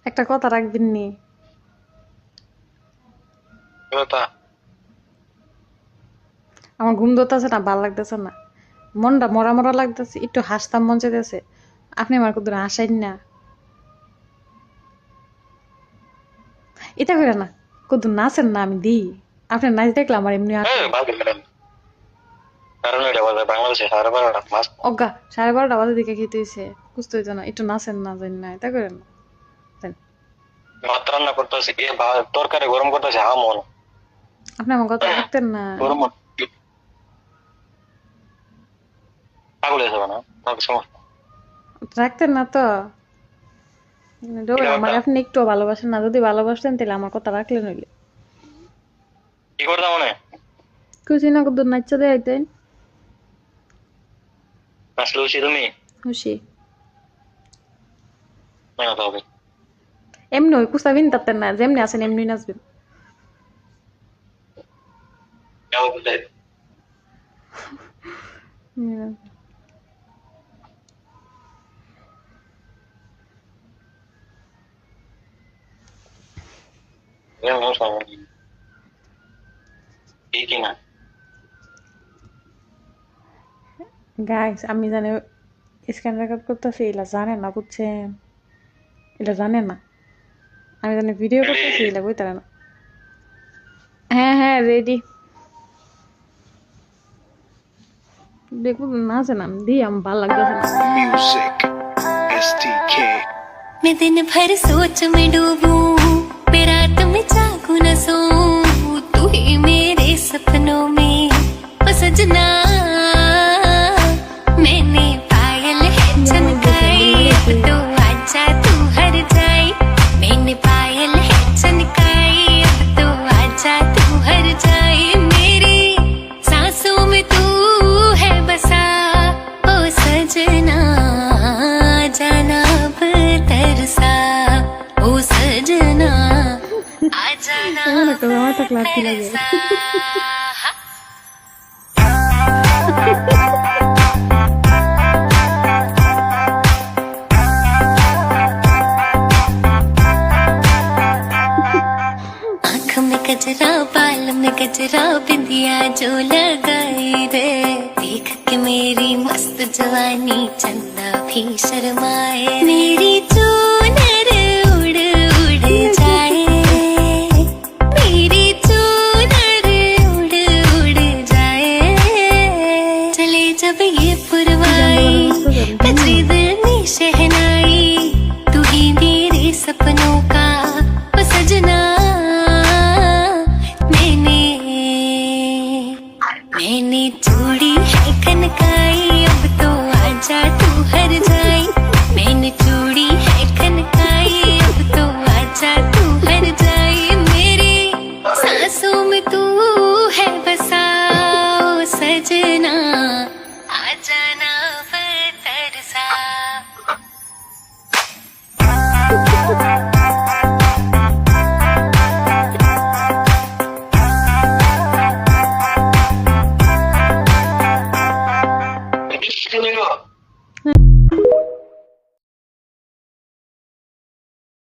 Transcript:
একটা কথা রাখবেন নি? কথা আমার ঘুম ধরতেছে না, ভাল লাগতেছে না, মনটা মরা মরা লাগতেছে, একটু হাসতাম মন চাইতেছে। আপনি আমার কত হাসাইন না, এটা করে না, কত নাচেন না, আমি দিই। আপনার নাচ দেখলে আমার এমনি আসে। ভালো ম্যাডাম, কারণ এটা বলে বাংলাদেশে 12:30 মাস অজ্ঞা 12:30 বাজে দিকে খেতে হয়েছে, বুঝতে হইতো না, একটু নাচেন না, জানি না, এটা করেন না। জান। ভাত রান্না করতেছে, তরকারি গরম করতেছে, মন আপনি আমার কথা রাখতেন না, গরম পাগল হয়ে যাবে না তোমাকে সমস্যা। রাখতেন না তো। এটা আমার কথা আপনি একটু ভালোবাসেন না, যদি ভালোবাসতেন তাহলে আমার কথা রাখলেন হইলে। কি করতাম মনে খুশি না কত নাচা দেয় আইতেন। আসলে উচিত তুমি খুশি মেহনত হবে। এমনি ওই কুস্তাবিন তাতেন না, যেমনি আছেন এমনি নাচবেন। যাও বলে ঠিক না গাইস, আমি জানি স্ক্যান রেকর্ড করতেছি, এলা জানে না, বুঝছেন? এটা জানে না, আমি জানি ভিডিও করতেছি, এলা কই তারা না। হ্যাঁ হ্যাঁ, রেডি। দেখুন না জান, আমি দিই, আমার ভালো লাগতেছে না। Music STK मैं दिन भर सोच में डूबूं, मैं रात में जागू न सोऊं, तू ही मेरे सपनों में ओ सजना। मैंने पायल है चमकाई, अब तो आजा तू हर जाए। मैंने पायल है चमकाई, अब तो आजा तू हर जाए। मेरी सांसों में तू है बसा ओ सजना, जाना अब तरसा ओ सजना, आ जाना এমন একটা জামা থাকলে আর কি লাগে। तरसा। आँख में गजरा, बाल में गजरा, बिंदिया जो लगाई रे, देख के मेरी मस्त जवानी चंदा भी शर्माए। मेरी चूनर उड़ उड़ जाए, मेरी चूनर उड़ उड़ जाए। चले जब ये पुरवाई, बजे दिल में शहनाई, तू ही मेरे सपने